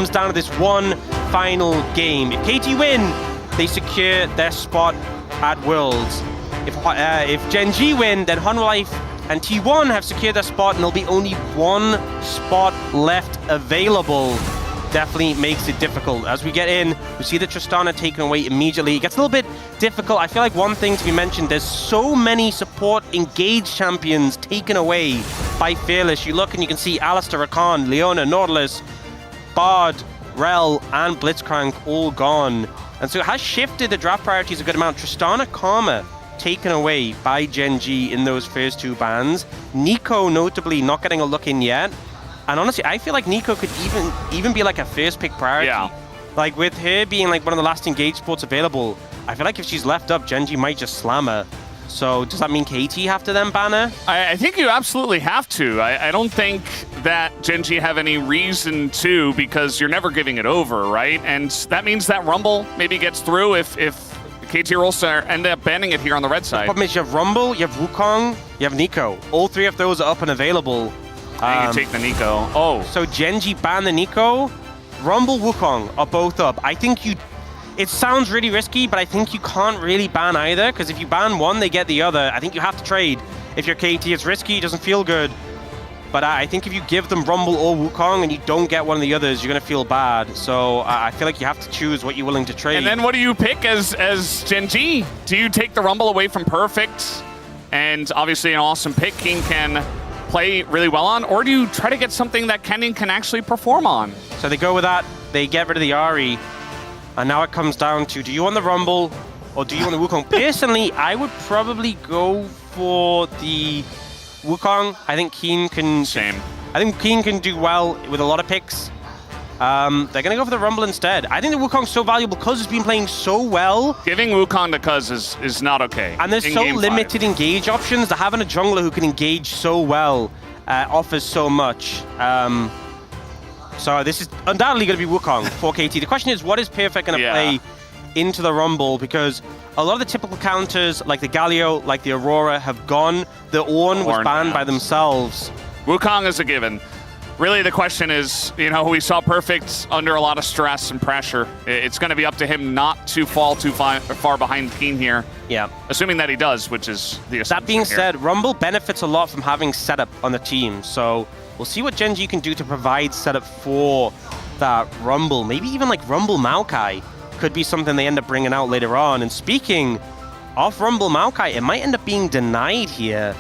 comes down to this one final game. If KT win, they secure their spot at Worlds. If Gen.G win, then Life and T1 have secured their spot, and there'll be only one spot left available. Definitely makes it difficult. As we get in, we see the Tristana taken away immediately. It gets a little bit difficult. I feel like one thing to be mentioned, there's so many support engaged champions taken away by Fearless. You look and you can see Alistair, Rakan, Leona, Nautilus, Bard, Rel, and Blitzcrank all gone. And so it has shifted the draft priorities a good amount. Tristana, Karma taken away by Gen.G in those first two bans. Nico notably not getting a look in yet. And honestly, I feel like Nico could even be like a first pick priority. Yeah. Like with her being like one of the last engaged sports available, I feel like if she's left up, Gen.G might just slam her. So does that mean KT have to then ban her? I think you absolutely have to. I don't think that Gen.G have any reason to, because you're never giving it over, right? And that means that Rumble maybe gets through if KT Rolster end up banning it here on the red side. The problem is you have Rumble, you have Wukong, you have Nico. All three of those are up and available. You take the Nico. Oh. So Gen.G ban the Nico. Rumble, Wukong are both up. I think it sounds really risky, but I think you can't really ban either, because if you ban one, they get the other. I think you have to trade. If you're KT, it's risky, it doesn't feel good. But I think if you give them Rumble or Wukong and you don't get one of the others, you're going to feel bad. So I feel like you have to choose what you're willing to trade. And then what do you pick as Gen.G? Do you take the Rumble away from Perfect? And obviously an awesome pick King can play really well on, or do you try to get something that Kenyon can actually perform on? So they go with that, they get rid of the Ahri, and now it comes down to, do you want the Rumble or do you want the Wukong? Personally, I would probably go for the Wukong. I think Keen can... Same. I think Keen can do well with a lot of picks. They're going to go for the Rumble instead. I think the Wukong's so valuable because it's been playing so well. Giving Wukong to Cuz is not okay. And there's so limited engage options that having a jungler who can engage so well offers so much. So this is undoubtedly going to be Wukong for KT. The question is, what is Perfect going to play into the Rumble? Because a lot of the typical counters, like the Galio, like the Aurora, have gone. The Ornn was banned by themselves. Wukong is a given. Really, the question is, you know, we saw Perfect under a lot of stress and pressure. It's going to be up to him not to fall too far behind Keen here. Yeah. Assuming that he does, which is the assumption. That being said, Rumble benefits a lot from having setup on the team. So we'll see what Gen.G can do to provide setup for that Rumble. Maybe even like Rumble Maokai could be something they end up bringing out later on. And speaking of Rumble Maokai, it might end up being denied here.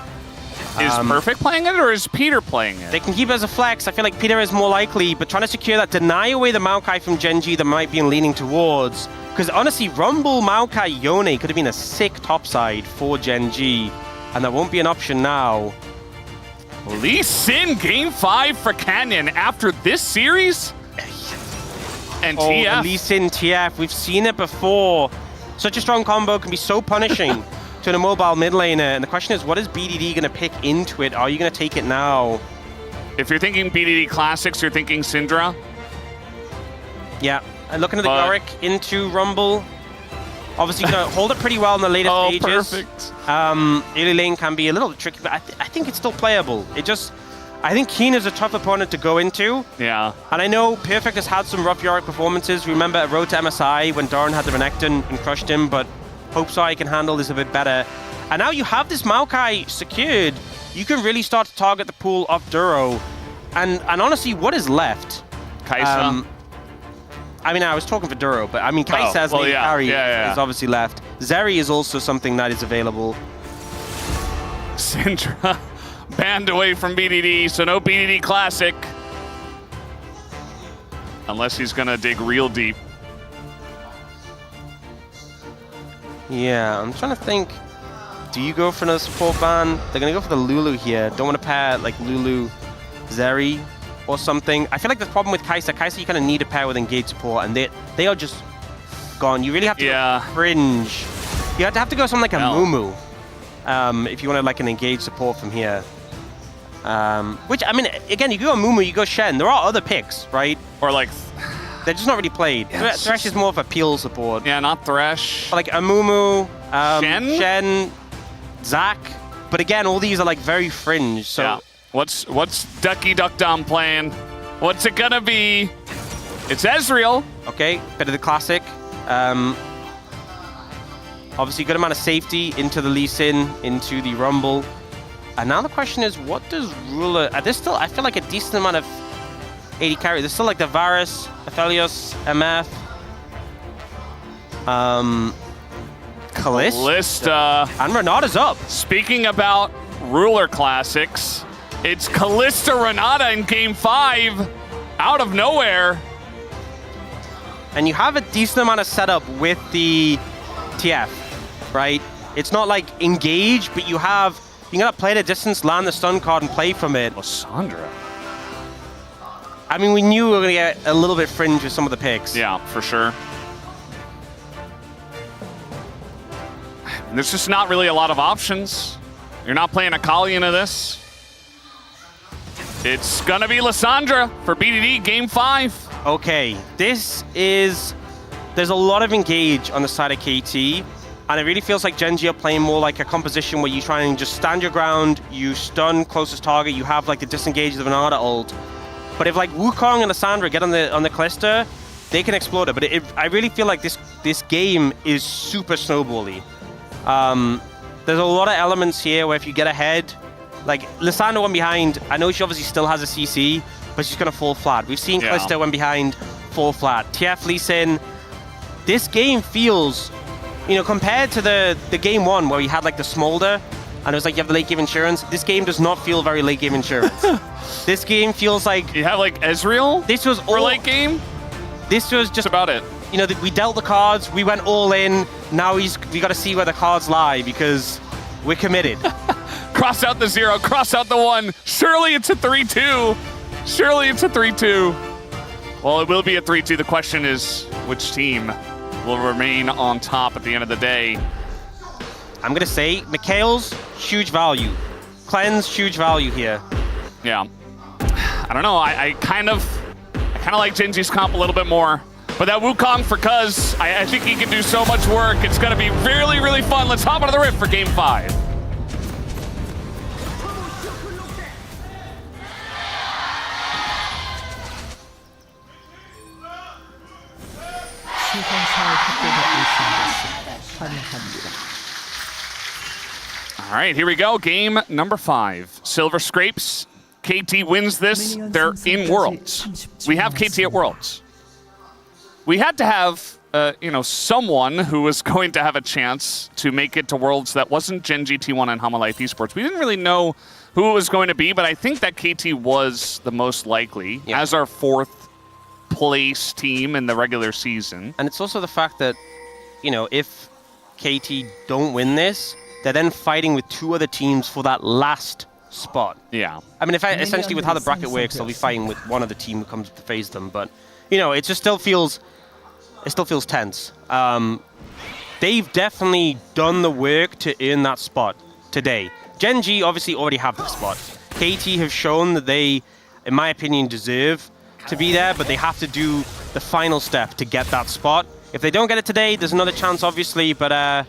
Is Perfect playing it, or is Peter playing it? They can keep it as a flex. I feel like Peter is more likely, but trying to secure that, deny away the Maokai from Gen.G that might be leaning towards. Because honestly, Rumble, Maokai, Yone could have been a sick topside for Gen.G, and that won't be an option now. Lee Sin, Game 5 for Canyon after this series? And TF. Lee Sin, TF, we've seen it before. Such a strong combo can be so punishing to the mobile mid laner, and the question is, what is BDD going to pick into it? Are you going to take it now? If you're thinking BDD Classics, you're thinking Syndra? Yeah, and looking at the Yorick into Rumble. Obviously, going to hold it pretty well in the later stages. Perfect. Early lane can be a little tricky, but I think it's still playable. I think Keen is a tough opponent to go into. Yeah. And I know Perfect has had some rough Yorick performances. Remember at Road to MSI when Doran had the Renekton and crushed him, but hope so I can handle this a bit better. And now you have this Maokai secured. You can really start to target the pool of Duro. And honestly, what is left? Kai'Sa. I mean, I was talking for Duro, but I mean, Kai'Sa's carry is obviously left. Zeri is also something that is available. Syndra banned away from BDD, so no BDD Classic. Unless he's going to dig real deep. Yeah, I'm trying to think. Do you go for another support ban? They're going to go for the Lulu here. Don't want to pair like Lulu, Zeri, or something. I feel like the problem with Kai'Sa. Kai'Sa, you kind of need a pair with engaged support, and they are just gone. You really have to fringe. You have to go something like a Mumu if you want to like an engaged support from here. Which, I mean, again, you go Mumu, you go Shen. There are other picks, right? Or like... They're just not really played. Yeah, Thresh is more of a peel support. Yeah, not Thresh. But like Amumu, Shen, Zac. But again, all these are like very fringe. So what's Ducky Duck Dom playing? What's it gonna be? It's Ezreal. Okay, bit of the classic. Obviously, good amount of safety into the Lee Sin, into the Rumble. And now the question is, what does Ruler... There's still, I feel like, a decent amount of AD carry. There's still like the Varus, Aphelios, MF, Kalista. And Renata's up. Speaking about Ruler classics, it's Kalista Renata in Game 5 out of nowhere. And you have a decent amount of setup with the TF, right? It's not like engage, but you gotta play the distance, land the stun card, and play from it. Lysandra. I mean, we knew we were gonna get a little bit fringe with some of the picks. Yeah, for sure. There's just not really a lot of options. You're not playing Akali into this. It's gonna be Lysandra for BDD Game 5. Okay, there's a lot of engage on the side of KT, and it really feels like Gen.G are playing more like a composition where you try and just stand your ground, you stun closest target, you have like the disengage of another ult. But if like Wukong and Lysandra get on the Kalista, they can explode it. But I really feel like this game is super snowbally. There's a lot of elements here where if you get ahead, like Lysandra went behind, I know she obviously still has a CC, but she's gonna fall flat. We've seen Kalista went behind, fall flat. TF Lee Sin. This game feels, compared to the game 1 where we had like the smolder, and it was like you have the late game insurance, this game does not feel very late game insurance. This game feels like... You have like Ezreal this was for late game? This was just... That's about it. We dealt the cards, we went all in, now we got to see where the cards lie because we're committed. Cross out the 0, cross out the 1. Surely it's a 3-2. Surely it's a 3-2. Well, it will be a 3-2. The question is, which team will remain on top at the end of the day? I'm going to say Mikhail's huge value. Cleanse, huge value here. Yeah. I don't know. I kind of like Gen.G's comp a little bit more. But that Wukong for Cuz, I think he can do so much work. It's going to be really, really fun. Let's hop onto the Rift for Game 5. All right, here we go. Game number 5. Silver Scrapes. KT wins this. They're in Worlds. We have KT at Worlds. We had to have, someone who was going to have a chance to make it to Worlds that wasn't Gen.G, T1, and Life Esports. We didn't really know who it was going to be, but I think that KT was the most likely as our 4th place team in the regular season. And it's also the fact that, if KT don't win this, they're then fighting with 2 other teams for that last spot. Yeah. I mean, essentially with how the bracket works, they'll be fighting with one other team who comes to face them. But, it just still feels tense. They've definitely done the work to earn that spot today. Gen.G obviously already have that spot. KT have shown that they, in my opinion, deserve to be there, but they have to do the final step to get that spot. If they don't get it today, there's another chance, obviously, but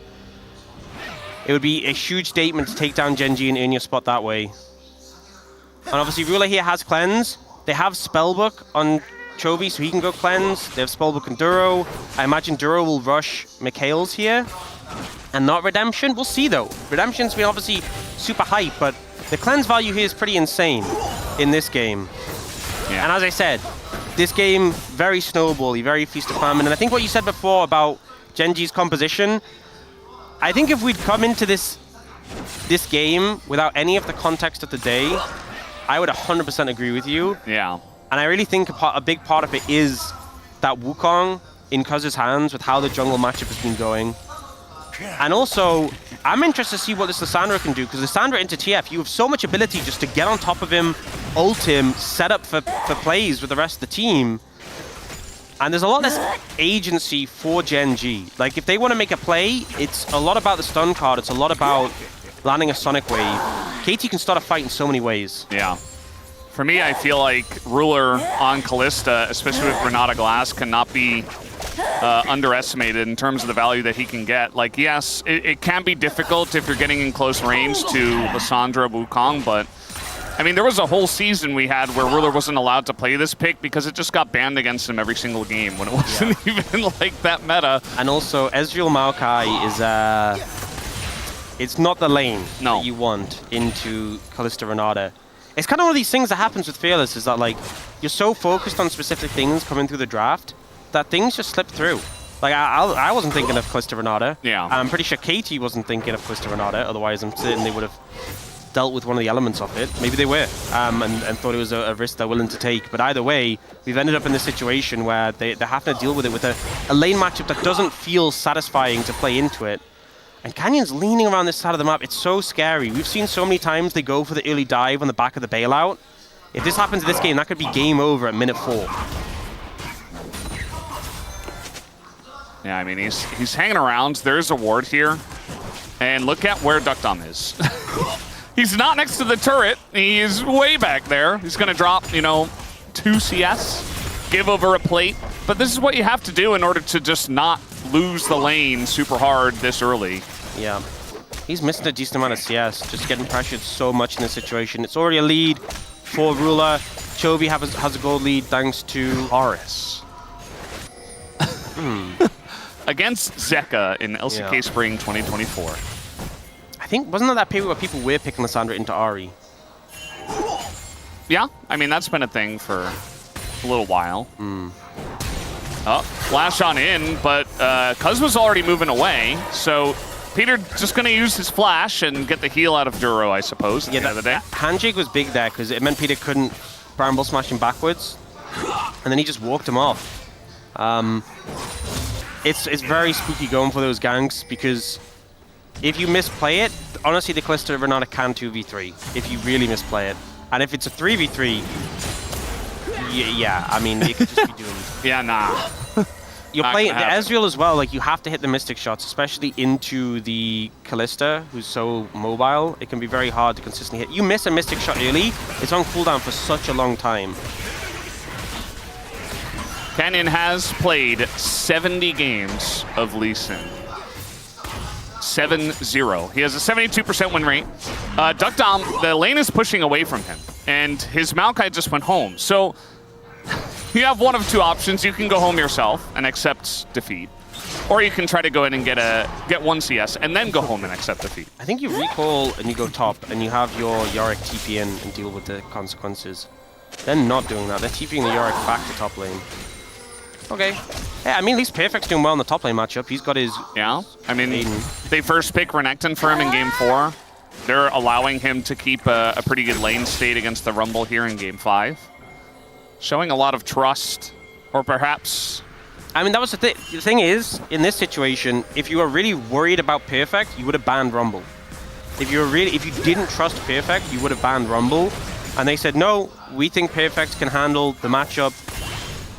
it would be a huge statement to take down Gen.G and earn your spot that way. And obviously, Ruler here has Cleanse. They have Spellbook on Chovy, so he can go Cleanse. They have Spellbook and Duro. I imagine Duro will rush Mikhail's here. And not Redemption. We'll see, though. Redemption's been obviously super hype, but the Cleanse value here is pretty insane in this game. Yeah. And as I said, this game, very snowbally, very feast or famine. And I think what you said before about Gen.G's composition, I think if we'd come into this game without any of the context of the day, I would 100% agree with you. Yeah. And I really think a big part of it is that Wukong in Cuz's hands with how the jungle matchup has been going. And also, I'm interested to see what this Lysandra can do, because Lysandra into TF, you have so much ability just to get on top of him, ult him, set up for plays with the rest of the team. And there's a lot less agency for Gen.G. Like, if they want to make a play, it's a lot about the stun card. It's a lot about landing a Sonic Wave. KT can start a fight in so many ways. Yeah. For me, I feel like Ruler on Kalista, especially with Renata Glass, cannot be underestimated in terms of the value that he can get. Like, yes, it can be difficult if you're getting in close range to Lysandra Wukong, but I mean, there was a whole season we had where Ruler wasn't allowed to play this pick because it just got banned against him every single game when it wasn't even like that meta. And also, Ezreal Maokai is it's not the lane that you want into Kalista Renata. It's kind of one of these things that happens with Fearless, is that like you're so focused on specific things coming through the draft that things just slip through. Like I wasn't thinking of Kalista Renata. Yeah. I'm pretty sure Katie wasn't thinking of Kalista Renata. Otherwise, I'm certain they would have dealt with one of the elements of it. Maybe they were, and thought it was a risk they're willing to take. But either way, we've ended up in this situation where they're having to deal with it with a lane matchup that doesn't feel satisfying to play into it. And Canyon's leaning around this side of the map. It's so scary. We've seen so many times they go for the early dive on the back of the bailout. If this happens in this game, that could be game over at minute 4. Yeah, I mean, he's hanging around. There's a ward here. And look at where Duckdom is. He's not next to the turret. He is way back there. He's going to drop, you know, 2 CS, give over a plate. But this is what you have to do in order to just not lose the lane super hard this early. Yeah. He's missing a decent amount of CS, just getting pressured so much in this situation. It's already a lead for Ruler. Chovy has a gold lead thanks to Horus. Against Zeka in LCK Spring 2024. I think, wasn't that paper where people were picking Lissandra into Ahri? Yeah, I mean, that's been a thing for a little while. Oh, flash on in, but Cuz was already moving away, so Peter just going to use his flash and get the heal out of Duro, I suppose, at the end of the day. Handshake was big there, because it meant Peter couldn't Bramble smash him backwards, and then he just walked him off. It's very spooky going for those ganks, because if you misplay it, honestly, the Kalista Renata can 2v3, if you really misplay it. And if it's a 3v3, yeah, I mean, it could just be doomed. Yeah, nah. You're playing the Ezreal as well, like, you have to hit the Mystic shots, especially into the Kalista, who's so mobile. It can be very hard to consistently hit. You miss a Mystic shot early, it's on cooldown for such a long time. Canyon has played 70 games of Lee Sin. 7-0. He has a 72% win rate. Duckdom, the lane is pushing away from him, and his Maokai just went home. So you have one of 2 options. You can go home yourself and accept defeat, or you can try to go in and get 1 CS and then go home and accept defeat. I think you recall and you go top, and you have your Yorick TP in and deal with the consequences. They're not doing that. They're TPing the Yorick back to top lane. Okay. Yeah, I mean, at least Perfect's doing well in the top lane matchup. He's got his... Yeah, I mean, Aiden. They first pick Renekton for him in Game 4. They're allowing him to keep a pretty good lane state against the Rumble here in Game 5. Showing a lot of trust, or perhaps... I mean, that was the thing. The thing is, in this situation, if you were really worried about Perfect, you would have banned Rumble. If you didn't trust Perfect, you would have banned Rumble. And they said, no, we think Perfect can handle the matchup,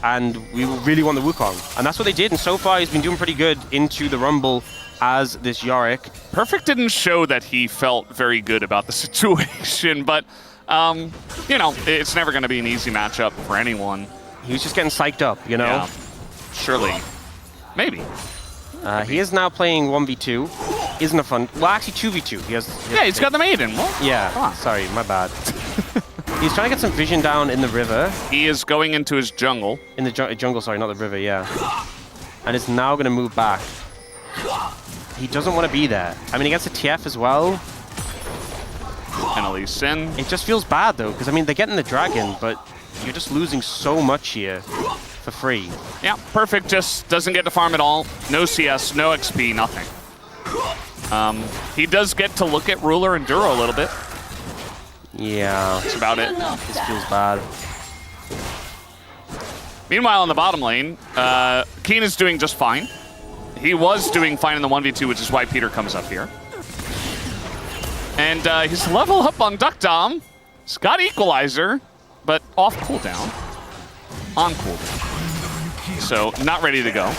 and we really want the Wukong. And that's what they did, and so far he's been doing pretty good into the Rumble as this Yorick. Perfect didn't show that he felt very good about the situation, but, you know, it's never going to be an easy matchup for anyone. He was just getting psyched up, you know? Yeah, surely. Maybe. He is now playing 1v2. Isn't a fun... Well, actually 2v2. He's got the Maiden. What? Yeah, sorry, my bad. He's trying to get some vision down in the river. He is going into his jungle. In the jungle, sorry, not the river, yeah. And it's now going to move back. He doesn't want to be there. I mean, he gets a TF as well. And Lee Sin. It just feels bad, though, because, I mean, they're getting the dragon, but you're just losing so much here for free. Yeah, Perfect just doesn't get to farm at all. No CS, no XP, nothing. He does get to look at Ruler and Duro a little bit. Yeah. That's about it. This feels bad. Meanwhile, in the bottom lane, Keen is doing just fine. He was doing fine in the 1v2, which is why Peter comes up here. And he's level up on Duckdom. He's got Equalizer, but off cooldown. On cooldown. So, not ready to go.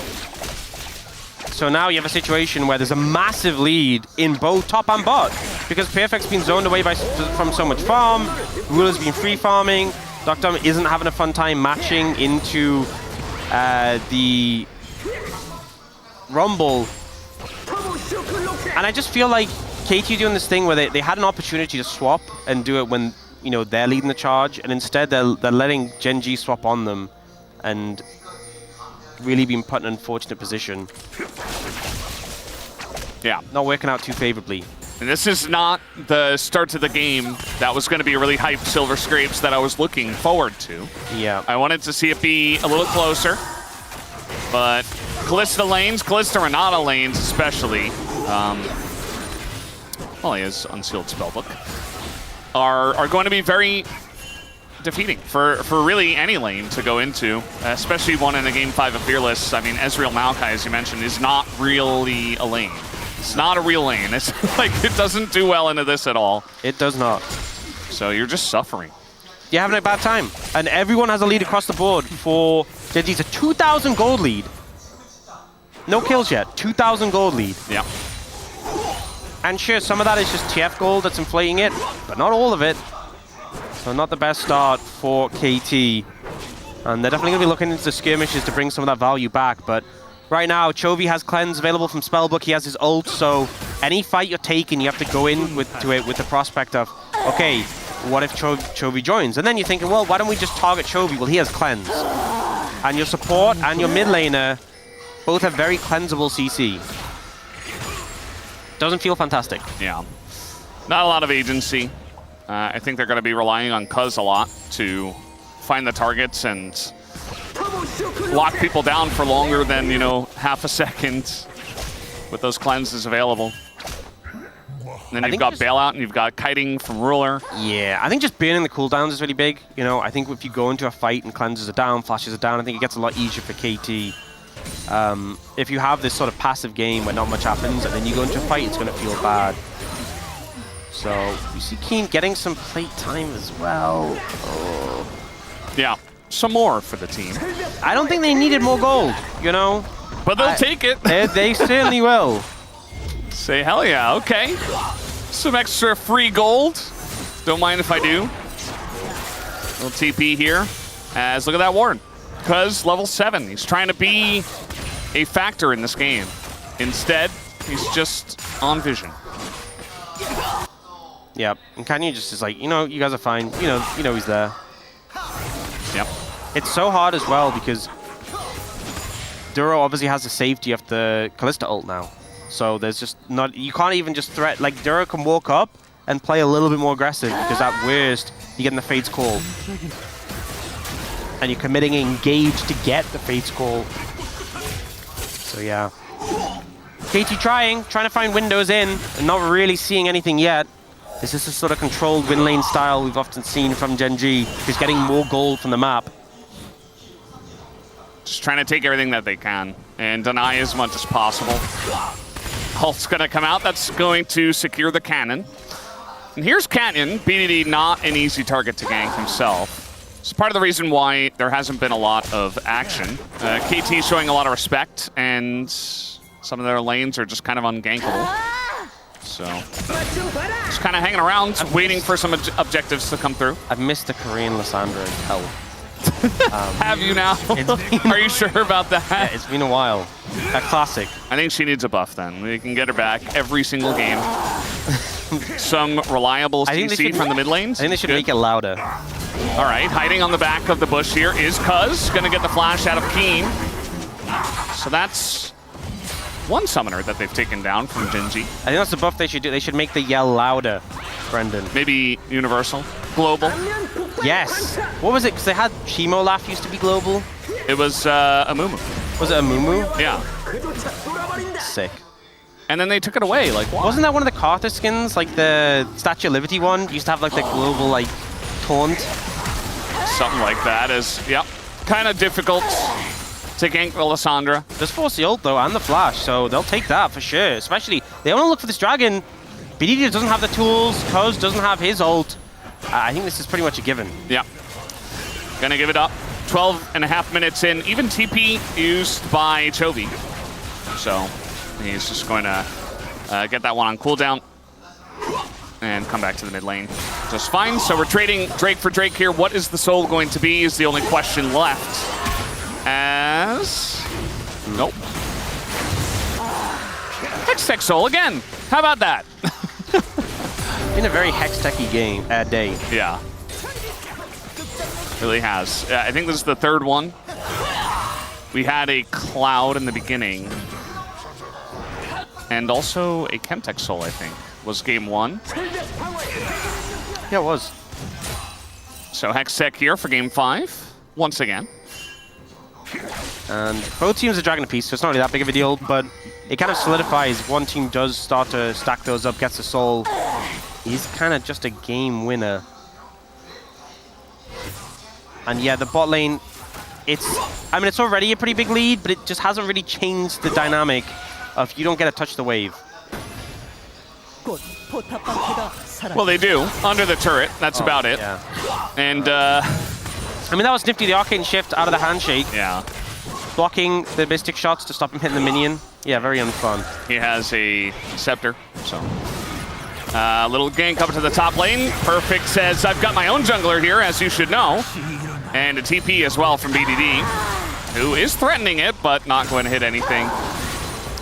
So now you have a situation where there's a massive lead in both top and bot, because Perfect's been zoned away from so much farm, Ruler's been free farming, Duckdom isn't having a fun time matching into the Rumble. And I just feel like KT doing this thing where they had an opportunity to swap and do it when you know, they're leading the charge, and instead they're letting Gen.G swap on them and really being put in an unfortunate position. Yeah. Not working out too favorably. And this is not the start to the game that was going to be a really hyped Silver Scrapes that I was looking forward to. Yeah. I wanted to see it be a little closer, but Kalista lanes, Kalista Renata lanes especially, well, he has Unsealed Spellbook, are going to be very defeating for really any lane to go into, especially one in the Game 5 of Fearless. I mean, Ezreal Maokai, as you mentioned, is not really a lane. It's not a real lane. It's like, it doesn't do well into this at all. It does not. So you're just suffering. You're having a bad time. And everyone has a lead across the board for Gen.G. It's a 2,000 gold lead. No kills yet. 2,000 gold lead. Yeah. And sure, some of that is just TF gold that's inflating it, but not all of it. So not the best start for KT. And they're definitely going to be looking into the skirmishes to bring some of that value back. But right now, Chovy has Cleanse available from Spellbook. He has his ult, so any fight you're taking, you have to go in to it with the prospect of, okay, what if Chovy joins? And then you're thinking, well, why don't we just target Chovy? Well, he has Cleanse. And your support and your mid laner both have very cleansable CC. Doesn't feel fantastic. Yeah. Not a lot of agency. I think they're going to be relying on Cuz a lot to find the targets and lock people down for longer than, you know, half a second with those cleanses available. And then you've got Bailout and you've got Kiting from Ruler. Yeah, I think just burning the cooldowns is really big. You know, I think if you go into a fight and cleanses are down, flashes are down, I think it gets a lot easier for KT. If you have this sort of passive game where not much happens and then you go into a fight, it's going to feel bad. So you see Keen getting some plate time as well. Oh. Yeah, some more for the team. I don't think they needed more gold, you know? But they'll take it. They certainly will. Say hell yeah, okay. Some extra free gold. Don't mind if I do. Little TP here. As look at that ward. Cuz level 7. He's trying to be a factor in this game. Instead, he's just on vision. Yep. And Kanye just is like, you know, you guys are fine. You know he's there. Yep. It's so hard as well because Duro obviously has the safety of the Kalista ult now. So there's just not, you can't even just threat, like Duro can walk up and play a little bit more aggressive because at worst, you get in the Fate's Call. And you're committing engage to get the Fate's Call. So yeah. KT trying to find windows in and not really seeing anything yet. This is the sort of controlled win lane style we've often seen from Gen.G, who's getting more gold from the map. Just trying to take everything that they can and deny as much as possible. Hulk's gonna come out, that's going to secure the cannon. And here's Canyon, BDD not an easy target to gank himself. It's part of the reason why there hasn't been a lot of action. KT showing a lot of respect, and some of their lanes are just kind of ungankable. So, just kind of hanging around, waiting for some objectives to come through. I've missed the Korean Lysandra in hell. Have you now? Are you sure about that? Yeah, it's been a while. A classic. I think she needs a buff then. We can get her back every single game. Some reliable CC from the mid lanes. I think they should make it louder. All right, hiding on the back of the bush here is Cuz. Gonna get the flash out of Keen. So that's one summoner that they've taken down from Gen.G. I think that's the buff they should do. They should make the yell louder, Brendan. Maybe universal, global. Yes. What was it? Because they had Shimo Laugh used to be global. It was Amumu. Was it Amumu? Yeah. Sick. And then they took it away. Like, what? Wasn't that one of the Carter skins? Like the Statue of Liberty one? Used to have like the global like taunt. Something like that is, yep. Kind of difficult to gank Lysandra. There's force the ult though and the flash, so they'll take that for sure. Especially, they want to look for this dragon. BDD doesn't have the tools. Cuz doesn't have his ult. I think this is pretty much a given. Yeah. Gonna give it up. 12.5 minutes in. Even TP used by Chovy. So he's just going to get that one on cooldown and come back to the mid lane just fine. So we're trading Drake for Drake here. What is the soul going to be is the only question left. As... Nope. Hextech soul again. How about that? Been a very Hextechy game, day. Yeah. Really has. I think this is the third one. We had a Cloud in the beginning. And also a Chemtech Soul, I think, was game 1. Yeah, it was. So Hextech here for game 5, once again. And both teams are dragging a piece, so it's not really that big of a deal, but it kind of solidifies if one team does start to stack those up, gets the soul, he's kind of just a game winner. And yeah, the bot lane, it's already a pretty big lead, but it just hasn't really changed the dynamic of you don't get to touch the wave. Well, they do, under the turret, that's about it. Yeah. And, I mean, that was nifty, the arcane shift out of the handshake. Yeah. Blocking the mystic shots to stop him hitting the minion. Yeah, very unfun. He has a scepter, so. Little gank up to the top lane. Perfect says, I've got my own jungler here, as you should know. And a TP as well from BDD, who is threatening it, but not going to hit anything.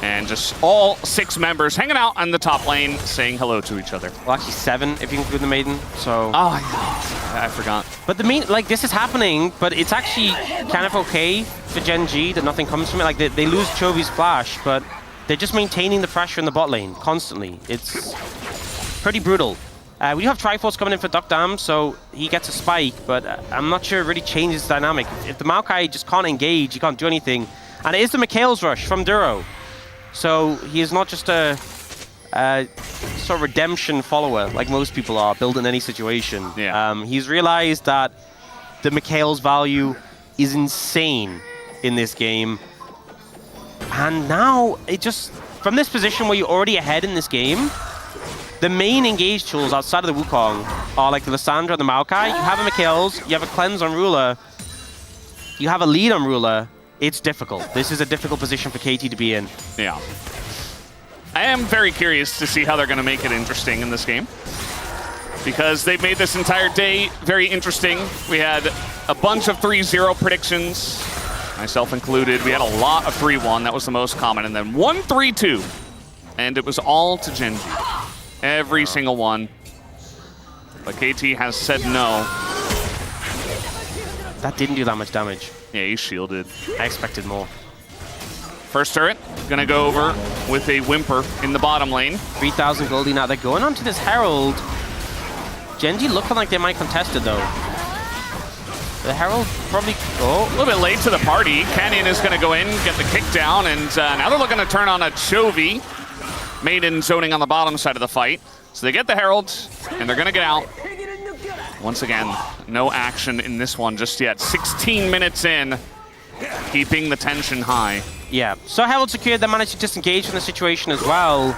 And just all 6 members hanging out on the top lane, saying hello to each other. Well, actually 7 if you include the maiden, so. Oh, I forgot. But this is happening, but it's actually kind of okay for Gen.G that nothing comes from it. Like, they lose Chovy's flash, but they're just maintaining the pressure in the bot lane constantly. It's pretty brutal. We do have Triforce coming in for Duck Dam, so he gets a spike, but I'm not sure it really changes the dynamic. If the Maokai just can't engage, he can't do anything. And it is the Mikhail's Rush from Duro. So he is not just a sort of redemption follower like most people are, built in any situation. Yeah. He's realized that the Mikhail's value is insane in this game. And now, it just, from this position where you're already ahead in this game, the main engage tools outside of the Wukong are like the Lissandra and the Maokai. You have a Mikhail's, you have a Cleanse on Ruler, you have a lead on Ruler. It's difficult. This is a difficult position for KT to be in. Yeah. I am very curious to see how they're going to make it interesting in this game, because they've made this entire day very interesting. We had a bunch of 3-0 predictions, myself included. We had a lot of 3-1. That was the most common. And then 1-3-2. And it was all to Gen.G. Every single one. But KT has said no. That didn't do that much damage. Yeah, he shielded. I expected more. First turret, gonna go over with a Whimper in the bottom lane. 3,000 goldie now. They're going on to this Herald. Gen.G looking like they might contest it, though. The Herald probably... Oh, a little bit late to the party. Canyon is gonna go in, get the kick down, and now they're looking to turn on a Chovy. Maiden zoning on the bottom side of the fight. So they get the Herald, and they're gonna get out. Once again, no action in this one just yet. 16 minutes in, keeping the tension high. Yeah, so Herald secured, they managed to disengage from the situation as well.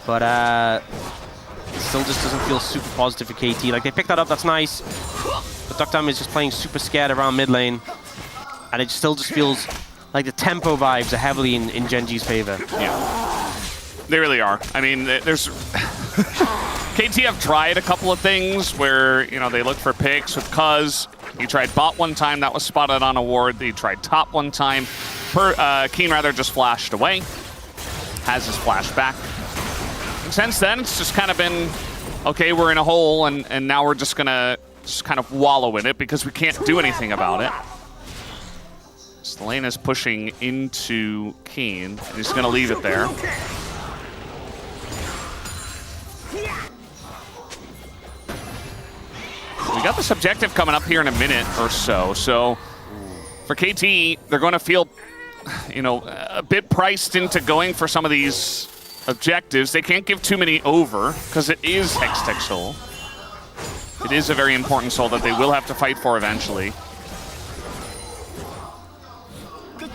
But it still just doesn't feel super positive for KT. Like, they picked that up, that's nice. But Duck Dam is just playing super scared around mid lane. And it still just feels like the tempo vibes are heavily in Gen.G's favor. Yeah, they really are. I mean, there's... KT have tried a couple of things where, you know, they look for picks with Cuz. He tried bot one time, that was spotted on a ward. He tried top one time. Keen rather just flashed away. Has his flash back. And since then, it's just kind of been, okay, we're in a hole, and now we're just gonna kind of wallow in it because we can't do anything about it. So the lane is pushing into Keen. He's gonna leave it there. We got this objective coming up here in a minute or so. So for KT, they're going to feel, you know, a bit priced into going for some of these objectives. They can't give too many over because it is Hextech Soul. It is a very important soul that they will have to fight for eventually.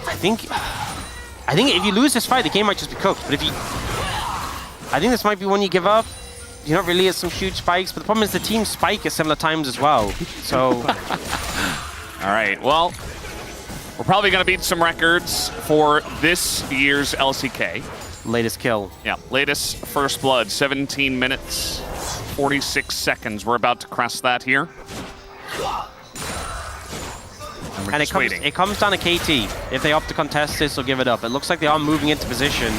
I think if you lose this fight, the game might just be cooked. But I think this might be one you give up. You're not really at some huge spikes, but the problem is the team spike at similar times as well. So, all right. Well, we're probably going to beat some records for this year's LCK. Latest kill. Yeah, latest first blood, 17 minutes, 46 seconds. We're about to crest that here. And it comes down to KT. If they opt to contest this or give it up. It looks like they are moving into position.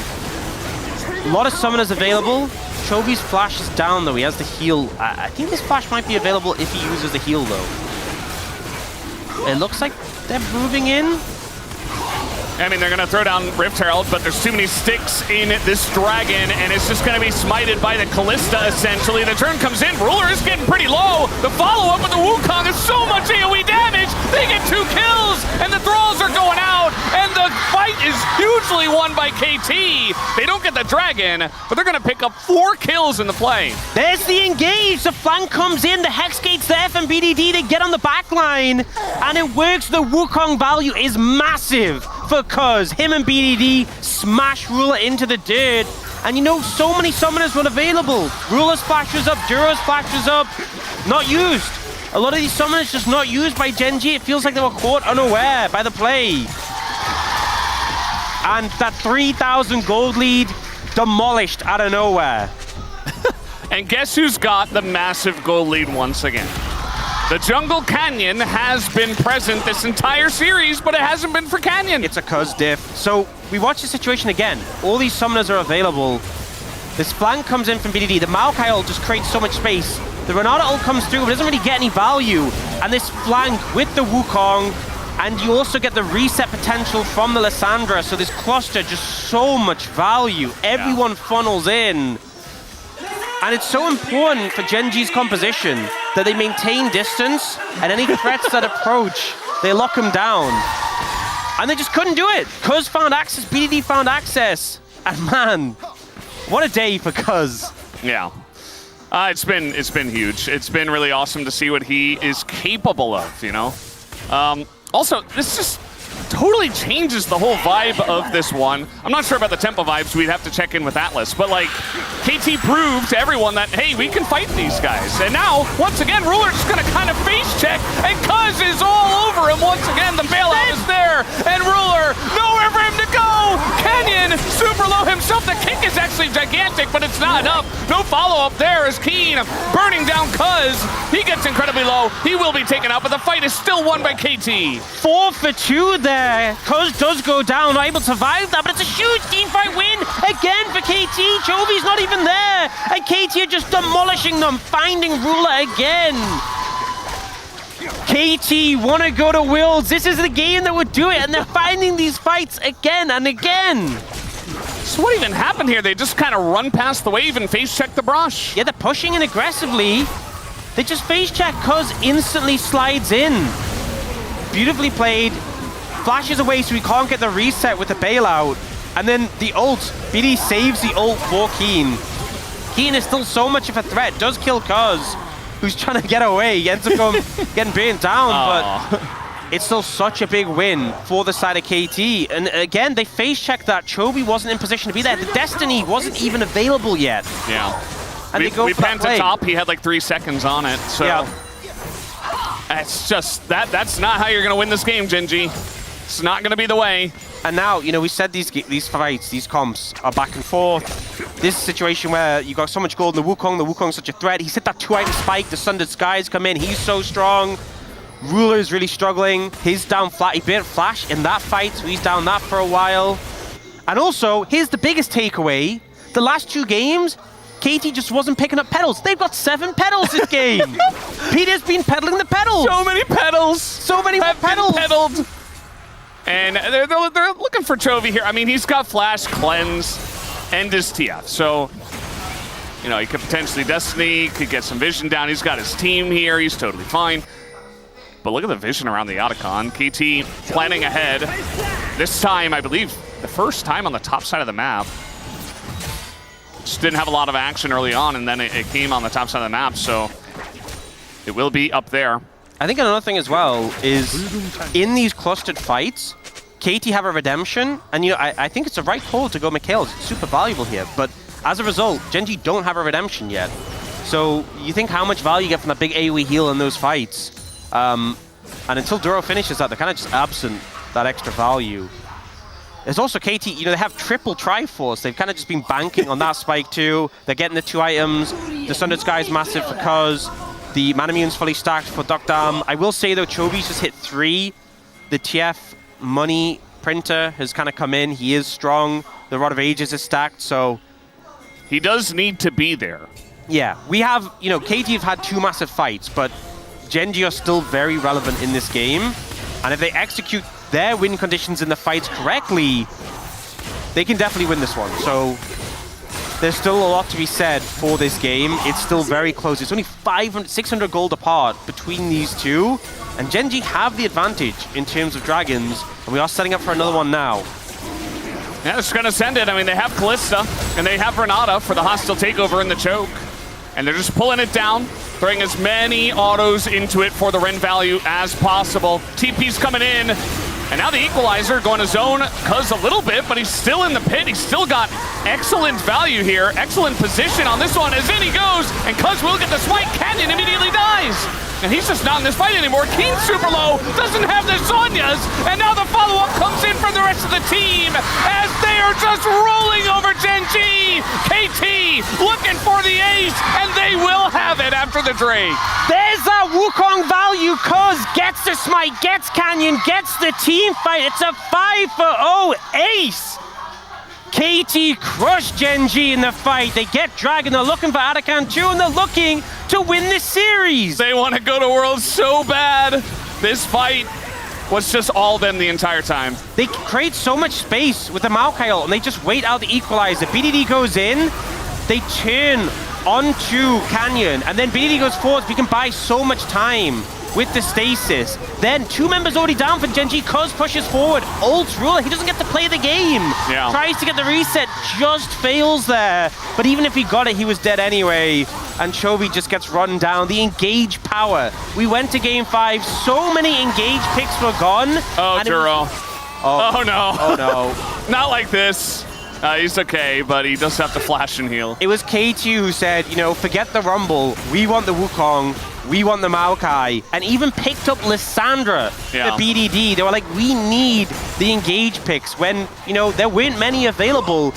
A lot of summoners available. Chovy's flash is down, though. He has the heal. I think his flash might be available if he uses the heal, though. It looks like they're moving in. I mean, they're going to throw down Rift Herald, but there's too many sticks in this Dragon, and it's just going to be smited by the Callista, essentially. The turn comes in. Ruler is getting pretty low. The follow-up with the Wukong is so much AoE damage. They get 2 kills, and the Thralls are going out, and the fight is hugely won by KT. They don't get the Dragon, but they're going to pick up 4 kills in the play. There's the engage. The flank comes in. The Hex Gate's there from BDD. They get on the back line, and it works. The Wukong value is massive for Cuz. Him and BDD smash Ruler into the dirt. And you know, so many summoners were available. Ruler splashes up, Duro's splashes up. Not used. A lot of these summoners just not used by Gen.G. It feels like they were caught unaware by the play. And that 3,000 gold lead demolished out of nowhere. And guess who's got the massive gold lead once again? The Jungle Canyon has been present this entire series, but it hasn't been for Canyon. It's a Cuz diff. So we watch the situation again. All these summoners are available. This flank comes in from BDD. The Maokai ult just creates so much space. The Renata ult comes through, but doesn't really get any value. And this flank with the Wukong, and you also get the reset potential from the Lissandra. So this cluster, just so much value. Everyone funnels in. And it's so important for Gen.G's composition that they maintain distance, and any threats that approach, they lock them down. And they just couldn't do it. Cuz found access, BDD found access. And man, what a day for Cuz. Yeah. It's been huge. It's been really awesome to see what he is capable of, you know? Also, this just totally changes the whole vibe of this one. I'm not sure about the tempo vibes. We'd have to check in with Atlas. But, like, KT proved to everyone that, hey, we can fight these guys. And now, once again, Ruler's just going to kind of face check, and Cuz is all over him once again. The bailout is there, and Ruler, nowhere for him to go. Canyon, super low himself. The kick is actually gigantic, but it's not enough. No follow-up there as Keen burning down Cuz. He gets incredibly low. He will be taken out, but the fight is still won by KT. 4 for 2 there. Cuz does go down, not able to survive that, but it's a huge teamfight win again for KT. Chovy's not even there, and KT are just demolishing them, finding Ruler again. KT want to go to Worlds. This is the game that would do it, and they're finding these fights again and again. So what even happened here? They just kind of run past the wave and face check the brush. Yeah, they're pushing in aggressively. They just face check. Cuz instantly slides in. Beautifully played. Flashes away so he can't get the reset with the bailout. And then the ult. BD saves the ult for Keen. Keen is still so much of a threat. Does kill Cuz, who's trying to get away. He ends up going, getting burnt down, but it's still such a big win for the side of KT. And again, they face checked that. Chovy wasn't in position to be there. The Destiny wasn't even available yet. Yeah. And we panned to top. He had like 3 seconds on it. So yeah. It's just, that's not how you're going to win this game, Gen.G. It's not going to be the way. And now, you know, we said these fights, these comps are back and forth. This situation where you got so much gold in the Wukong's such a threat. He's hit that 2-item spike, the Sundered Skies come in, he's so strong. Ruler is really struggling. He's down flat. He burnt Flash in that fight, so he's down that for a while. And also, here's the biggest takeaway. The last 2 games, KT just wasn't picking up pedals. They've got 7 pedals this game. Peter's been pedaling the pedals. So many pedals. So many pedals. Pedaled. And they're looking for Chovy here. I mean, he's got Flash, Cleanse, and his TF. So, you know, he could potentially Destiny, could get some vision down. He's got his team here. He's totally fine. But look at the vision around the Otacon. KT planning ahead. This time, I believe, the first time on the top side of the map. Just didn't have a lot of action early on, and then it came on the top side of the map. So it will be up there. I think another thing as well is in these clustered fights, KT have a redemption, and you know I think it's the right call to go Mikhail's. It's super valuable here, but as a result, Gen.G don't have a redemption yet. So you think how much value you get from that big AoE heal in those fights, and until Duro finishes that, they're kind of just absent that extra value. There's also KT, you know, they have triple Triforce. They've kind of just been banking on that spike too. They're getting the 2 items. The Sundered Sky is massive for Cuz. The Manamune's fully stacked for Duck Dam. I will say though, Chovy's just hit 3. The TF money printer has kind of come in. He is strong. The Rod of Ages is stacked, so he does need to be there. Yeah, we have, you know, KT have had 2 massive fights, but Gen.G are still very relevant in this game. And if they execute their win conditions in the fights correctly, they can definitely win this one. So there's still a lot to be said for this game. It's still very close. It's only 600 gold apart between these two. And Gen.G have the advantage in terms of dragons. And we are setting up for another one now. Yeah, they're just going to send it. I mean, they have Callista, and they have Renata for the hostile takeover in the choke. And they're just pulling it down, throwing as many autos into it for the Ren value as possible. TP's coming in. And now the equalizer going to zone Cuz a little bit, but he's still in the pit. He's still got excellent value here. Excellent position on this one as in he goes. And Cuz will get the smite. Canyon immediately dies. And he's just not in this fight anymore. Keen's super low, doesn't have the Zonias. And now the follow-up comes in for the rest of the team as they are just rolling over Gen.G. KT looking for the ace, and they will have it after the Drake. There's that Wukong value. Cuz gets the smite, gets Canyon, gets the team fight. It's a 5-for-0 ace. KT crushed Gen.G in the fight. They get Dragon, they're looking for Atakan too, and they're looking to win this series. They want to go to Worlds so bad. This fight was just all them the entire time. They create so much space with the Maokai ult, and they just wait out the equalizer. BDD goes in, they turn onto Canyon, and then BDD goes forward. We can buy so much time with the stasis. Then 2 members already down for Gen.G. Cuz pushes forward. Ults Ruler, he doesn't get to play the game. Yeah. Tries to get the reset, just fails there. But even if he got it, he was dead anyway. And Chovy just gets run down. The engage power. We went to game 5, so many engage picks were gone. Oh, Duro. Oh no. Oh no. Not like this. He's okay, but he does have to flash and heal. It was KT who said, you know, forget the Rumble. We want the Wukong. We want the Maokai. And even picked up Lissandra, the BDD. They were like, we need the engage picks when, you know, there weren't many available.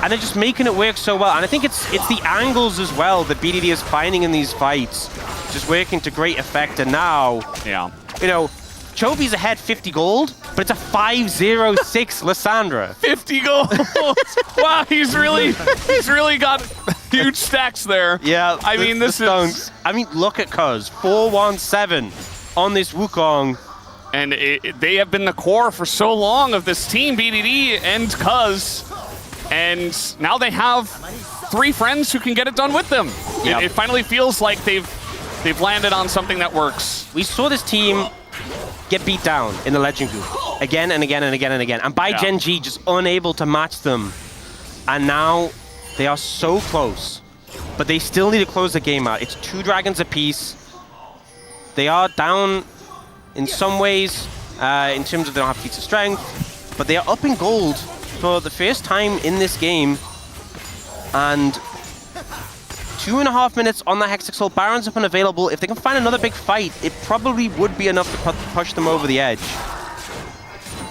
And they're just making it work so well. And I think it's the angles as well that BDD is finding in these fights. Just working to great effect. And now, you know, Chovy's ahead 50 gold, but it's a 506 Lissandra. 50 gold. Wow, he's really got huge stacks there. Yeah. I mean, this is... I mean, look at Cuz. 417 on this Wukong. And they have been the core for so long of this team, BDD and Cuz. And now they have 3 friends who can get it done with them. It finally feels like they've landed on something that works. We saw this team get beat down in the Legend group again and again and again and again. And by Gen.G just unable to match them. And now they are so close, but they still need to close the game out. It's 2 dragons apiece. They are down in some ways in terms of they don't have feats of strength, but they are up in gold for the first time in this game. And 2.5 minutes on the Hextech. Baron's up and available. If they can find another big fight, it probably would be enough to push them over the edge.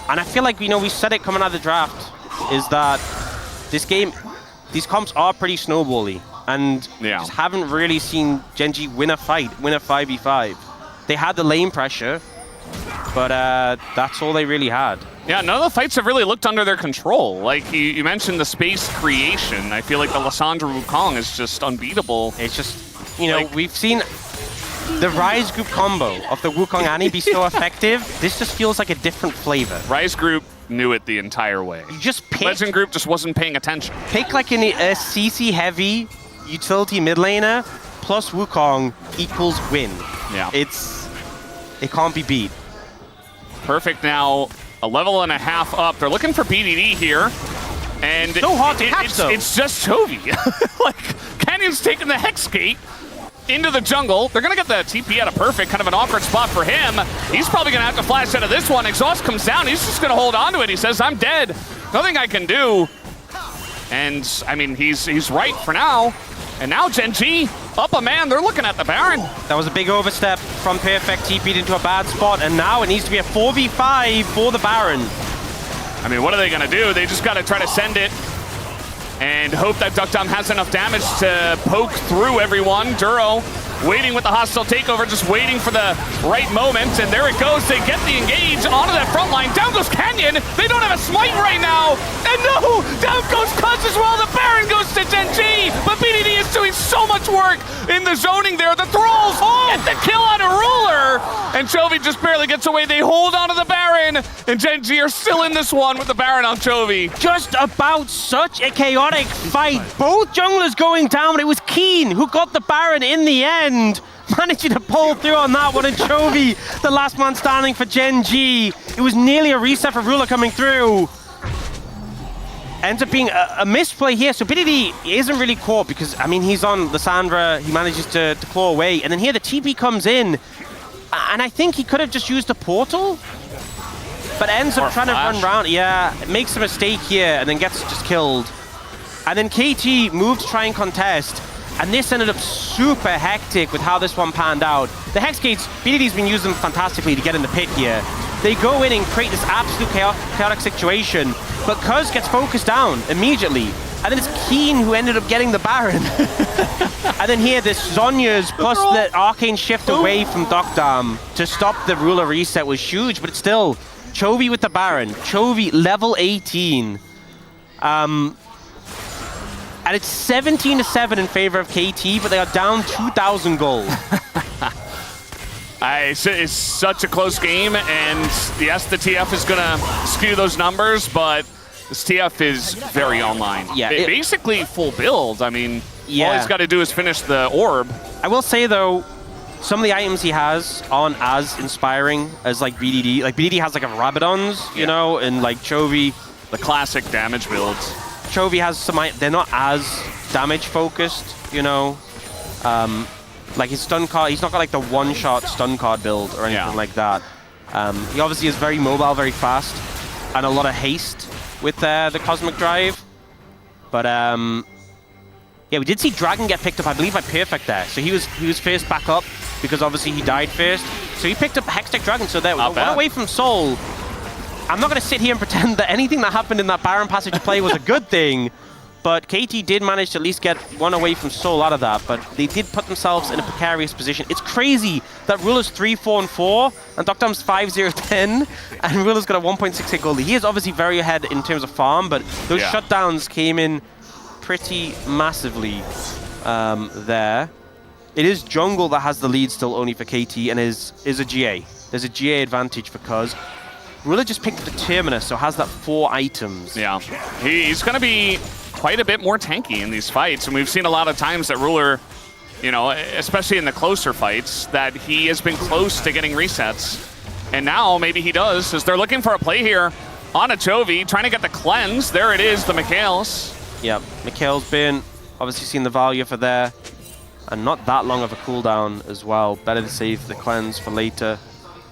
And I feel like, you know, we said it coming out of the draft, is that this game, these comps are pretty snowbally. And just haven't really seen Gen.G win a fight, win a 5v5. They had the lane pressure, but that's all they really had. Yeah, none of the fights have really looked under their control. Like, you mentioned the space creation. I feel like the Lissandra Wukong is just unbeatable. It's just, you know, we've seen the Rise group combo of the Wukong Annie be so effective. This just feels like a different flavor. Rise group knew it the entire way. You just pick... Legend group just wasn't paying attention. Pick like a CC heavy utility mid laner plus Wukong equals win. Yeah. It can't be beat. Perfect now. A level and a half up. They're looking for BDD here. And so hard to catch, though. It's just Chovy. Like, Canyon's taking the Hex Gate into the jungle. They're going to get the TP out of perfect, kind of an awkward spot for him. He's probably going to have to flash out of this one. Exhaust comes down. He's just going to hold on to it. He says, I'm dead. Nothing I can do. And, I mean, he's right for now. And now Gen.G up a man. They're looking at the Baron. That was a big overstep from Perfect. TP'd into a bad spot. And now it needs to be a 4v5 for the Baron. I mean, what are they going to do? They just got to try to send it and hope that Duck Dom has enough damage to poke through everyone. Duro waiting with the hostile takeover, just waiting for the right moment. And there it goes. They get the engage onto that front line. Down goes Canyon. They don't have a smite right now. And no, down goes Cuz as well. The Baron goes to Gen.G. But BDD is doing so much work. Eric in the zoning there. The Thralls get the kill on a ruler. And Chovy just barely gets away. They hold onto the Baron. And Gen.G are still in this one with the Baron on Chovy. Just about such a chaotic fight. Both junglers going down, but it was Keen who got the Baron in the end. Managing to pull through on that one, and Chovy, the last man standing for Gen.G. It was nearly a reset for Ruler coming through. Ends up being a misplay here, so BDD isn't really caught because, I mean, he's on Lissandra, he manages to claw away, and then here the TP comes in, and I think he could have just used the portal, but ends up trying to run around. Yeah, makes a mistake here, and then gets just killed. And then KT moved to try and contest, and this ended up super hectic with how this one panned out. The Hex Gates, BDD's been using them fantastically to get in the pit here. They go in and create this absolute chaotic situation, but Cuz gets focused down immediately. And then it's Keen who ended up getting the Baron. And then here, this Zhonya's plus the Arcane Shift away from Dokdam to stop the Ruler reset was huge, but it's still Chovy with the Baron. Chovy, level 18. And it's 17-7 in favor of KT, but they are down 2,000 gold. It's such a close game, and yes, the TF is going to skew those numbers, but this TF is very online. Yeah, basically full build. I mean, yeah. All he's got to do is finish the orb. I will say, though, some of the items he has aren't as inspiring as, like, BDD. Like, BDD has, like, a Rabadons, you know, and, like, Chovy. The classic damage builds. Chovy has some, they're not as damage focused, you know. Like his stun card, he's not got like the one-shot stun card build or anything like that. He obviously is very mobile, very fast, and a lot of haste with the Cosmic Drive. But yeah, we did see Dragon get picked up, I believe, by Perfect there. So he was first back up because obviously he died first. So he picked up Hextech Dragon. So there, one away from Soul. I'm not going to sit here and pretend that anything that happened in that Baron passage play was a good thing, but KT did manage to at least get one away from Soul out of that, but they did put themselves in a precarious position. It's crazy that Ruler's 3-4-4, and Dokdam's 5-0-10, and Ruler's got a 1.68 gold. He is obviously very ahead in terms of farm, but those shutdowns came in pretty massively there. It is jungle that has the lead still only for KT, and is a GA. There's a GA advantage for Cuz. Ruler just picked up the Terminus, so has that 4 items. Yeah, he's going to be quite a bit more tanky in these fights, and we've seen a lot of times that Ruler, you know, especially in the closer fights, that he has been close to getting resets. And now maybe he does, as they're looking for a play here on a Chovy, trying to get the cleanse. There it is, the Mikhail's. Yep, Mikhail's been obviously seen the value for there, and not that long of a cooldown as well. Better to save the cleanse for later.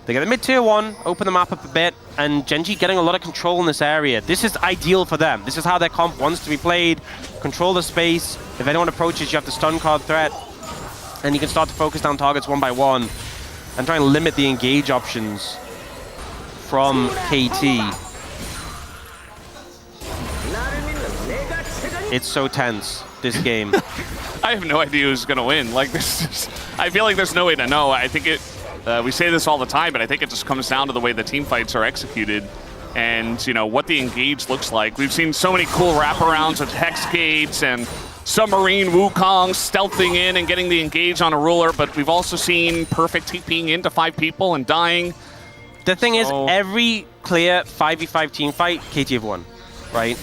They get the mid-tier 1, open the map up a bit, and Gen.G getting a lot of control in this area. This is ideal for them. This is how their comp wants to be played. Control the space. If anyone approaches, you have the stun card threat, and you can start to focus down targets one by one and try and limit the engage options from KT. It's so tense, this game. I have no idea who's going to win. Like, this, I feel like there's no way to know. I think it... we say this all the time, but I think it just comes down to the way the team fights are executed and, you know, what the engage looks like. We've seen so many cool wraparounds with Hex Gates and Submarine Wukong stealthing in and getting the engage on a Ruler, but we've also seen Perfect TPing into 5 people and dying. The thing is, every clear 5v5 team fight, KT have won, right?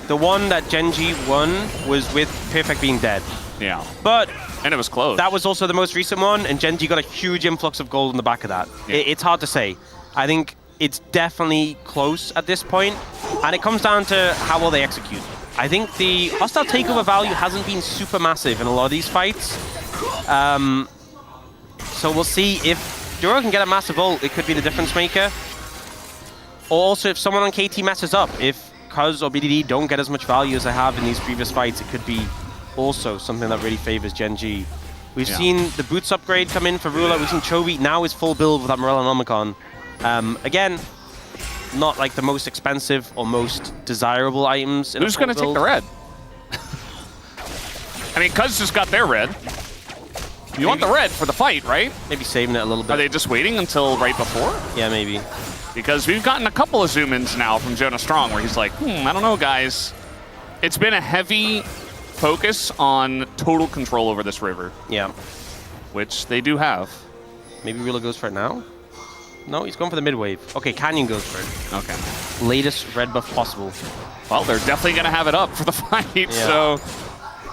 The one that Gen.G won was with Perfect being dead. Yeah. But... and it was close. That was also the most recent one, and Gen.G got a huge influx of gold in the back of that. Yeah. It's hard to say. I think it's definitely close at this point, and it comes down to how well they execute. I think the hostile takeover value hasn't been super massive in a lot of these fights. So we'll see if Duro can get a massive ult, it could be the difference maker. Or also if someone on KT messes up, if Cuz or BDD don't get as much value as they have in these previous fights, it could be also something that really favors Gen.G. We've seen the boots upgrade come in for Ruler. We've seen Chovy now is full build with that Morellonomicon. Again, not like the most expensive or most desirable items. Who's going to take the red? I mean, Cuz just got their red. You want the red for the fight, right? Maybe saving it a little bit. Are they just waiting until right before? Yeah, maybe. Because we've gotten a couple of zoom-ins now from Jonah Strong where he's like, I don't know, guys. It's been a heavy focus on total control over this river. Yeah. Which they do have. Maybe Realo goes for it now? No, he's going for the mid wave. Okay, Canyon goes for it. Okay. Latest red buff possible. Well, they're definitely going to have it up for the fight, so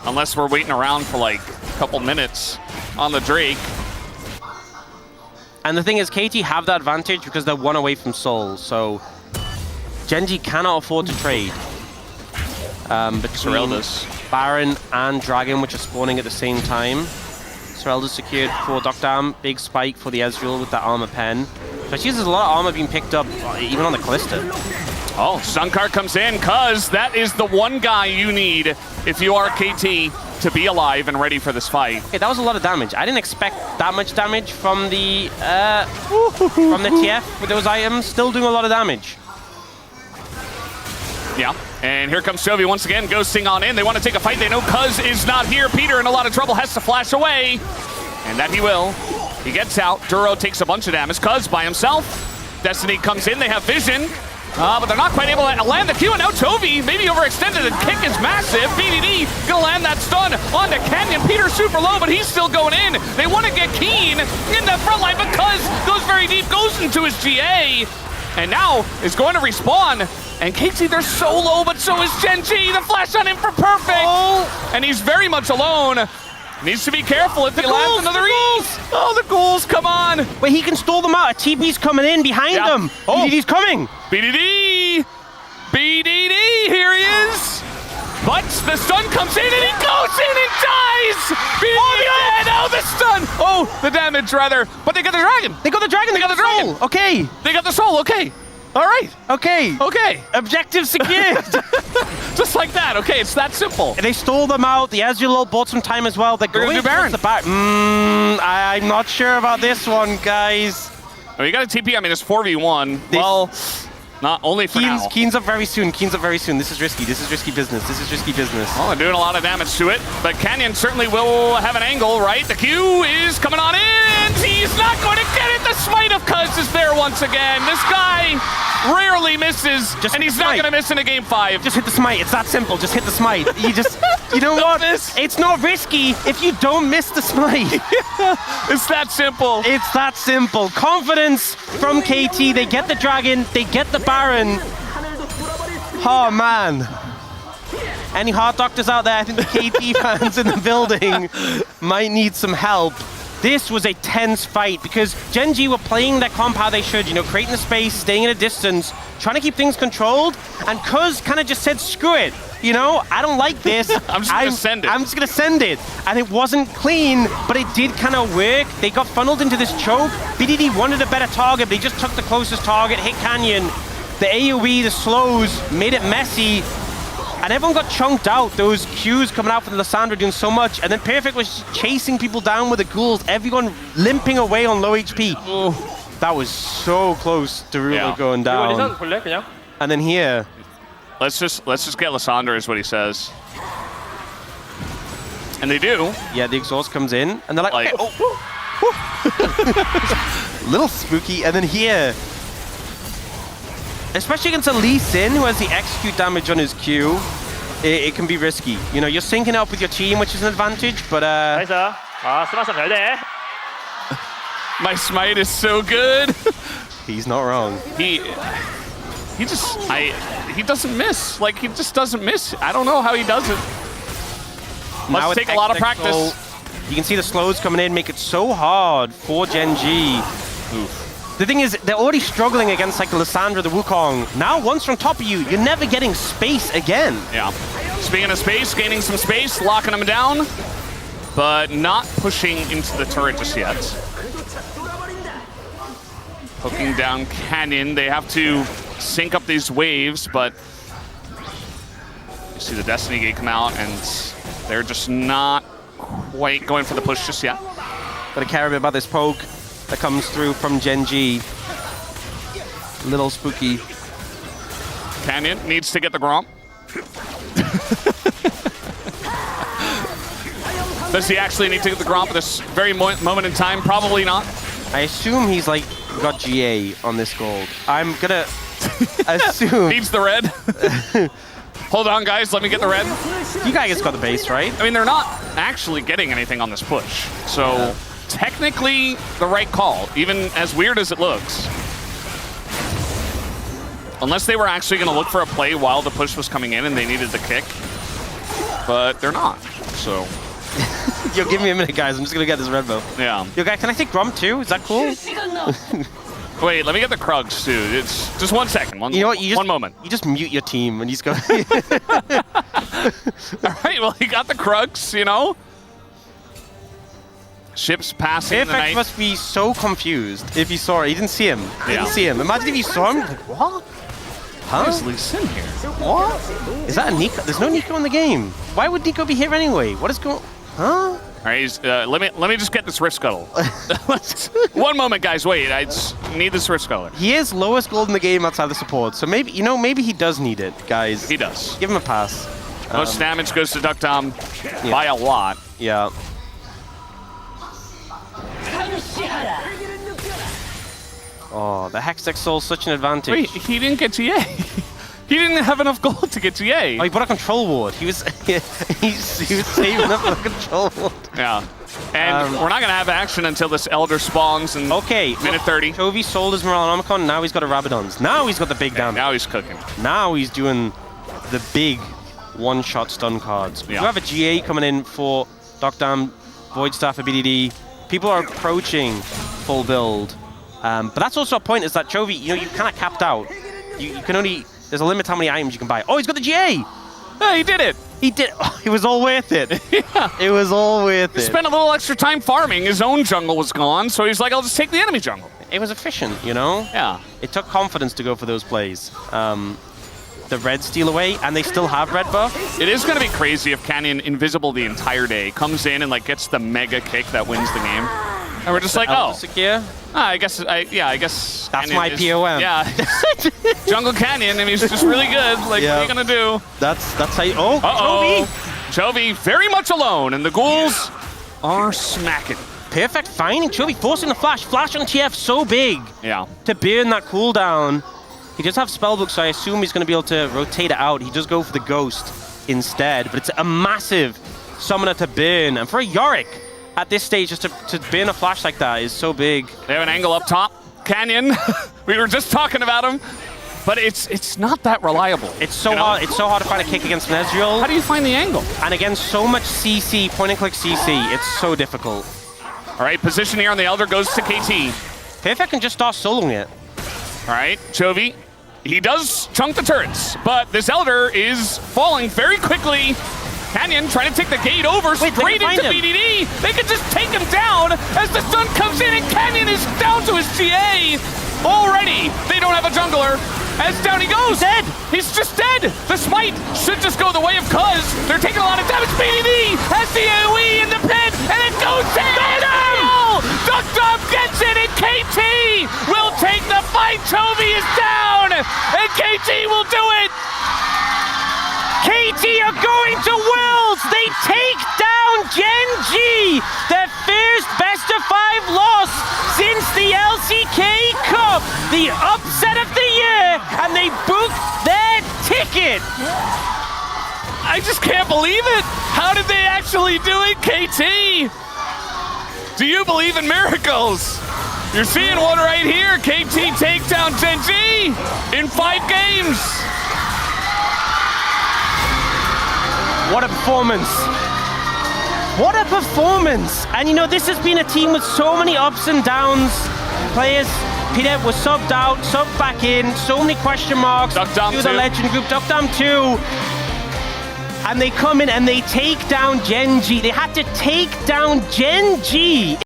unless we're waiting around for like a couple minutes on the Drake. And the thing is, KT have that advantage because they're one away from Soul, so Gen.G cannot afford to trade. Between Baron and Dragon, which are spawning at the same time. Serelda's secured for Doctam, big spike for the Ezreal with that armor pen. Especially there's a lot of armor being picked up, even on the Callista. Oh, Sunkar comes in, cuz that is the one guy you need if you are KT to be alive and ready for this fight. Okay, that was a lot of damage. I didn't expect that much damage from the TF with those items. Still doing a lot of damage. Yeah, and here comes Chovy once again, ghosting on in. They want to take a fight. They know Cuz is not here. Peter in a lot of trouble, has to flash away. And that he will. He gets out. Duro takes a bunch of damage. Cuz by himself. Destiny comes in. They have vision. But they're not quite able to land the Q. And now Chovy maybe overextended. The kick is massive. BDD gonna land that stun onto Canyon. Peter super low, but he's still going in. They want to get Keen in the front line, but Cuz goes very deep, goes into his GA. And now is going to respawn. And KT, they're so low, but so is Gen.G. The flash on him for perfect. Oh. And he's very much alone. Needs to be careful if he lands another E's. Oh, the ghouls, come on. Wait, he can stall them out. A TP's coming in behind him. Oh, BDD's coming. BDD. BDD, here he is. But the stun comes in and he goes in and dies. BDD dead. Oh, the stun. Oh, the damage rather. But they got the dragon. They got the dragon. They got the dragon. Okay. They got the soul. Okay. All right. Okay. Okay. Objective secured. Just like that. Okay, it's that simple. They stole them out. The Ezreal bought some time as well. They're going to Baron. The back. I'm not sure about this one, guys. Oh, you got a TP. I mean, it's 4v1. Well, not only for now. Keen's up very soon. Keen's up very soon. This is risky. This is risky business. This is risky business. Oh, they're doing a lot of damage to it. But Canyon certainly will have an angle, right? The Q is coming on in. He's not going to get it. The smite of Cuz is there once again. This guy rarely misses, and he's not going to miss in a game 5. Just hit the smite. It's that simple. Just hit the smite. You know what? It's not risky if you don't miss the smite. It's that simple. It's that simple. Confidence from KT. They get the dragon. They get the Baron. Oh, man. Any heart doctors out there? I think the KT fans in the building might need some help. This was a tense fight because Gen.G were playing their comp how they should, creating the space, staying at a distance, trying to keep things controlled, and Cuz kind of just said, screw it. I don't like this. I'm just going to send it. I'm just going to send it. And it wasn't clean, but it did kind of work. They got funneled into this choke. BDD wanted a better target, but he just took the closest target, hit Canyon. The AoE, the slows, made it messy. And everyone got chunked out. Those Qs coming out from Lissandra doing so much. And then Perfect was chasing people down with the ghouls. Everyone limping away on low HP. Oh, that was so close to Realo going down. And then here. Let's just get Lissandra is what he says. And they do. Yeah, the exhaust comes in. And they're like okay, little spooky. And then here. Especially against a Lee Sin, who has the execute damage on his Q, it can be risky. You're syncing up with your team, which is an advantage, but my smite is so good. He's not wrong. He doesn't miss. Like, he just doesn't miss. I don't know how he does it. Must take a lot of practice. You can see the slows coming in, make it so hard for Gen.G. Oof. The thing is, they're already struggling against like the Lissandra, the Wukong. Now, once from top of you, you're never getting space again. Yeah. Speaking of space, gaining some space, locking them down, but not pushing into the turret just yet. Hooking down Canyon. They have to sync up these waves, but you see the Destiny Gate come out, and they're just not quite going for the push just yet. Gotta care a bit about this poke that comes through from Gen.G. Little spooky. Canyon needs to get the Gromp. Does he actually need to get the Gromp at this very moment in time? Probably not. I assume he's like got GA on this gold. I'm gonna assume. Needs the red. Hold on, guys. Let me get the red. You guys got the base, right? I mean, they're not actually getting anything on this push. So technically the right call, even as weird as it looks. Unless they were actually going to look for a play while the push was coming in and they needed the kick. But they're not, so. Yo, give me a minute, guys. I'm just going to get this red bow. Yeah. Yo, guys, can I take Grum too? Is that cool? Wait, let me get the Krugs, too. It's just 1 second. You know what? One moment. You just mute your team and you just go. All right, well, he got the Krugs, you know? Ships passing the night. must be so confused if he saw it. He didn't see him. He Yeah. didn't see him. Imagine if you saw him. Like, what? Huh? Where's Lee Sin here? What? Is that a Nico? There's no Nico in the game. Why would Nico be here anyway? What is going? Huh? All right, let me just get this Rift Scuttle. 1 moment, guys. Wait, I just need this Rift Scuttle. He is lowest gold in the game outside the support, so maybe maybe he does need it, guys. He does. Give him a pass. Most damage goes to Duck Dom by a lot. Yeah. Oh, the Hextech Soul's such an advantage. Wait, he didn't get GA. He didn't have enough gold to get GA. Oh, he bought a control ward. He was he was saving up for a control ward. Yeah. And we're not going to have action until this Elder spawns in minute 30. Chovy sold his Morellonomicon, now he's got a Rabadons. Now he's got the big damage. Now he's cooking. Now he's doing the big one-shot stun cards. Yeah. We have a GA coming in for Docdam, Void Staff for BDD. People are approaching full build. But that's also a point, is that Chovy, you kind of capped out. You can only, there's a limit how many items you can buy. Oh, he's got the GA! Yeah, he did it. He did. Oh, it was all worth it. Yeah. It was all worth it. He spent a little extra time farming. His own jungle was gone, so he's like, I'll just take the enemy jungle. It was efficient, you know? Yeah. It took confidence to go for those plays. The red steal away, and they still have red buff. It is going to be crazy if Canyon, invisible the entire day, comes in and like gets the mega kick that wins the game. And we're just like, oh. Secure? I guess. That's That's my POM. Yeah. Jungle Canyon, and he's just really good. Like, what are you going to do? That's how you, oh, uh-oh. Chovy very much alone, and the ghouls are smacking. Perfect finding. Chovy forcing the flash. Flash on TF so big. Yeah. To burn that cooldown. He does have Spellbook, so I assume he's going to be able to rotate it out. He does go for the Ghost instead, but it's a massive summoner to burn. And for a Yorick, at this stage, just to burn a flash like that is so big. They have an angle up top. Canyon, we were just talking about him, but it's not that reliable. It's so hard. It's so hard to find a kick against Nezreal. How do you find the angle? And against so much CC, point and click CC, it's so difficult. All right, position here on the Elder goes to KT. Perfect can just start soloing it. All right, Chovy, he does chunk the turrets, but this Elder is falling very quickly. Canyon trying to take the gate over straight into BDD. They could just take him down as the stun comes in, and Canyon is down to his GA. Already, they don't have a jungler. As down he goes. Dead. He's just dead. The smite should just go the way of Cuz. They're taking a lot of damage. BDD has the AoE in the pit, and it goes to Nezreal. Duck gets it, and KT will take the fight. Chovy is down, and KT will do it. KT are going to Worlds! They take down Gen.G! Their first best-of-5 loss since the LCK Cup! The upset of the year, and they book their ticket! I just can't believe it! How did they actually do it, KT? Do you believe in miracles? You're seeing one right here. KT takes down Gen.G in 5 games. What a performance. What a performance. And you know, this has been a team with so many ups and downs. Players, Peter was subbed out, subbed back in, so many question marks. Duckdom to the Legend group, Duckdom 2. And they come in and they take down Gen.G. They had to take down Gen.G.